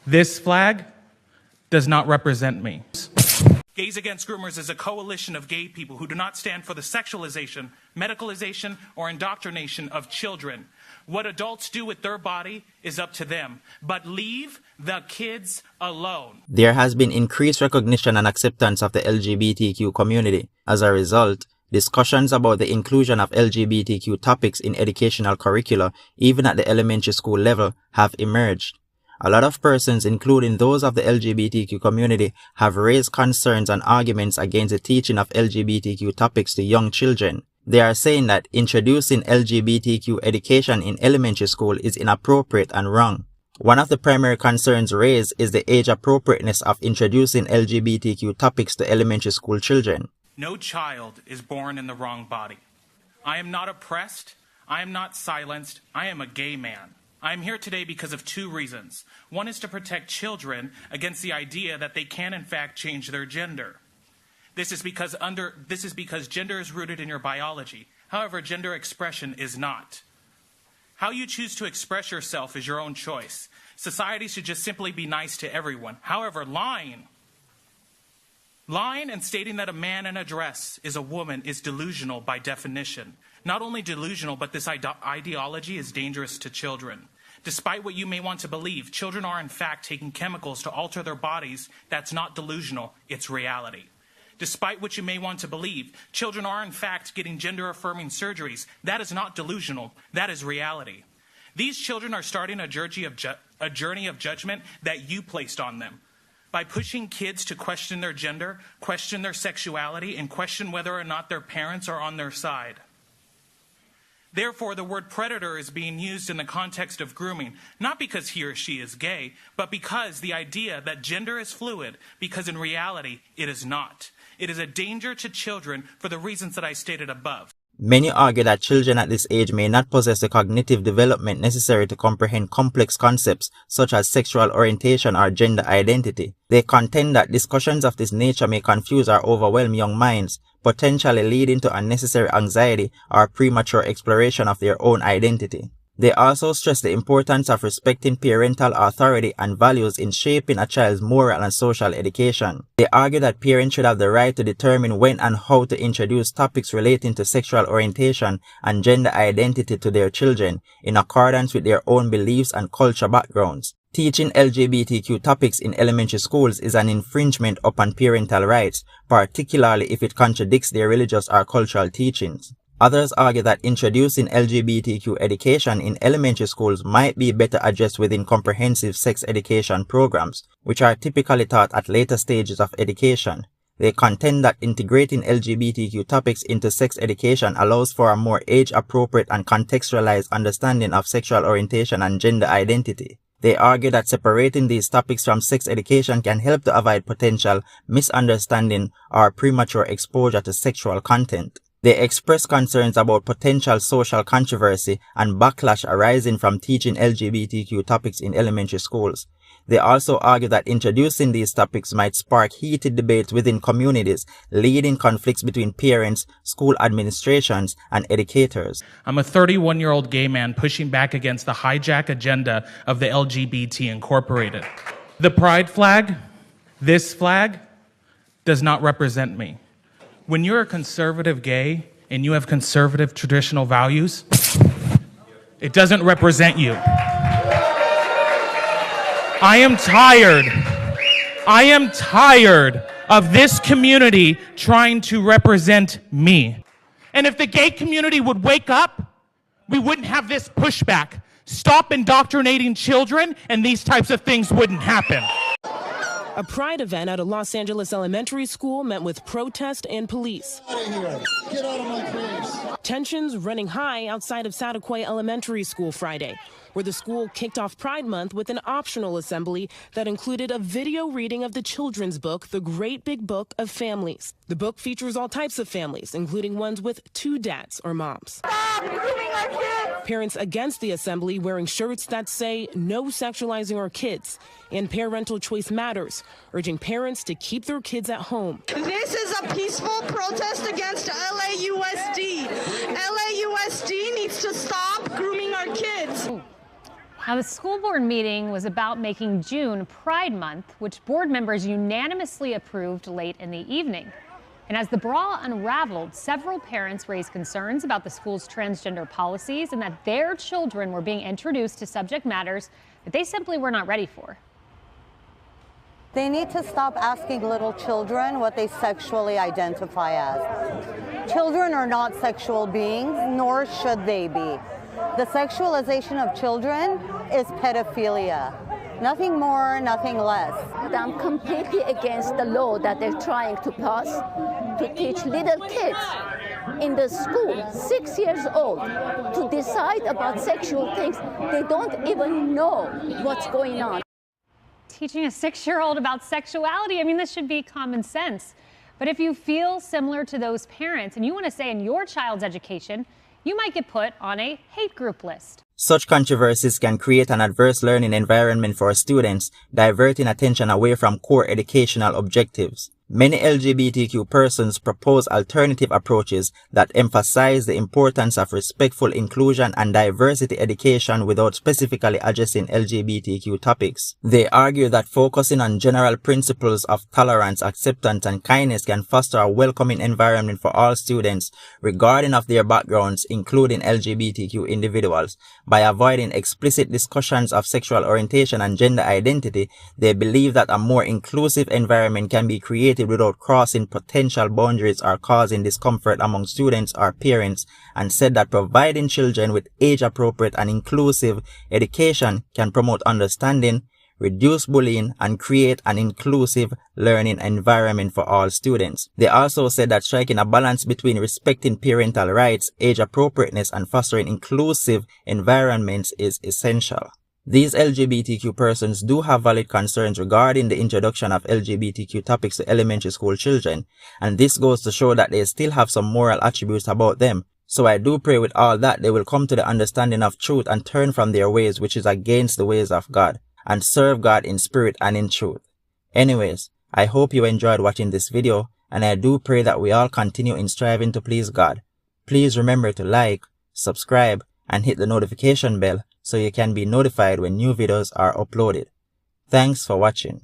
This flag does not represent me. Gays Against Groomers is a coalition of gay people who do not stand for the sexualization, medicalization, or indoctrination of children. What adults do with their body is up to them, but leave the kids alone. There has been increased recognition and acceptance of the LGBTQ community. As a result, discussions about the inclusion of LGBTQ topics in educational curricula, even at the elementary school level, have emerged. A lot of persons, including those of the LGBTQ community, have raised concerns and arguments against the teaching of LGBTQ topics to young children. They are saying that introducing LGBTQ education in elementary school is inappropriate and wrong. One of the primary concerns raised is the age-appropriateness of introducing LGBTQ topics to elementary school children. No child is born in the wrong body. I am not oppressed. I am not silenced. I am a gay man. I am here today because of two reasons. One is to protect children against the idea that they can in fact change their gender. This is because gender is rooted in your biology. However, gender expression is not. How you choose to express yourself is your own choice. Society should just simply be nice to everyone. However, lying and stating that a man in a dress is a woman is delusional by definition. Not only delusional, but this ideology is dangerous to children. Despite what you may want to believe, children are in fact taking chemicals to alter their bodies. That's not delusional, it's reality. Despite what you may want to believe, children are in fact getting gender-affirming surgeries. That is not delusional, that is reality. These children are starting a journey of judgment that you placed on them. By pushing kids to question their gender, question their sexuality, and question whether or not their parents are on their side. Therefore, the word predator is being used in the context of grooming, not because he or she is gay, but because the idea that gender is fluid, because in reality, it is not. It is a danger to children for the reasons that I stated above. Many argue that children at this age may not possess the cognitive development necessary to comprehend complex concepts such as sexual orientation or gender identity. They contend that discussions of this nature may confuse or overwhelm young minds, potentially leading to unnecessary anxiety or premature exploration of their own identity. They also stress the importance of respecting parental authority and values in shaping a child's moral and social education. They argue that parents should have the right to determine when and how to introduce topics relating to sexual orientation and gender identity to their children in accordance with their own beliefs and culture backgrounds. Teaching LGBTQ topics in elementary schools is an infringement upon parental rights, particularly if it contradicts their religious or cultural teachings. Others argue that introducing LGBTQ education in elementary schools might be better addressed within comprehensive sex education programs, which are typically taught at later stages of education. They contend that integrating LGBTQ topics into sex education allows for a more age-appropriate and contextualized understanding of sexual orientation and gender identity. They argue that separating these topics from sex education can help to avoid potential misunderstanding or premature exposure to sexual content. They express concerns about potential social controversy and backlash arising from teaching LGBTQ topics in elementary schools. They also argue that introducing these topics might spark heated debates within communities, leading conflicts between parents, school administrations, and educators. I'm a 31-year-old gay man pushing back against the hijack agenda of the LGBT Incorporated. The pride flag, this flag, does not represent me. When you're a conservative gay and you have conservative traditional values, it doesn't represent you. I am tired of this community trying to represent me. And if the gay community would wake up, we wouldn't have this pushback. Stop indoctrinating children and these types of things wouldn't happen. A pride event at a Los Angeles elementary school met with protest and police. Get out of here. Get out of my face. Tensions running high outside of Sataquai Elementary School Friday, where the school kicked off Pride Month with an optional assembly that included a video reading of the children's book, The Great Big Book of Families. The book features all types of families, including ones with two dads or moms. Stop grooming our kids! Parents against the assembly wearing shirts that say no sexualizing our kids and parental choice matters, urging parents to keep their kids at home. This is a peaceful protest against LAUSD. LAUSD needs to stop grooming our kids. Now, the school board meeting was about making June Pride Month, which board members unanimously approved late in the evening. And as the brawl unraveled, several parents raised concerns about the school's transgender policies and that their children were being introduced to subject matters that they simply were not ready for. They need to stop asking little children what they sexually identify as. Children are not sexual beings, nor should they be. The sexualization of children is pedophilia. Nothing more, nothing less. I'm completely against the law that they're trying to pass to teach little kids in the school, 6 years old, to decide about sexual things. They don't even know what's going on. Teaching a 6-year-old about sexuality, I mean, this should be common sense. But if you feel similar to those parents and you want to say in your child's education, you might get put on a hate group list. Such controversies can create an adverse learning environment for students, diverting attention away from core educational objectives. Many LGBTQ persons propose alternative approaches that emphasize the importance of respectful inclusion and diversity education without specifically addressing LGBTQ topics. They argue that focusing on general principles of tolerance, acceptance, and kindness can foster a welcoming environment for all students, regardless of their backgrounds, including LGBTQ individuals. By avoiding explicit discussions of sexual orientation and gender identity, they believe that a more inclusive environment can be created without crossing potential boundaries or causing discomfort among students or parents, and said that providing children with age-appropriate and inclusive education can promote understanding, reduce bullying, and create an inclusive learning environment for all students. They also said that striking a balance between respecting parental rights, age appropriateness, and fostering inclusive environments is essential. These LGBTQ persons do have valid concerns regarding the introduction of LGBTQ topics to elementary school children, and this goes to show that they still have some moral attributes about them. So I do pray with all that they will come to the understanding of truth and turn from their ways, which is against the ways of God, and serve God in spirit and in truth. Anyways, I hope you enjoyed watching this video, and I do pray that we all continue in striving to please God. Please remember to like, subscribe, and hit the notification bell so you can be notified when new videos are uploaded. Thanks for watching.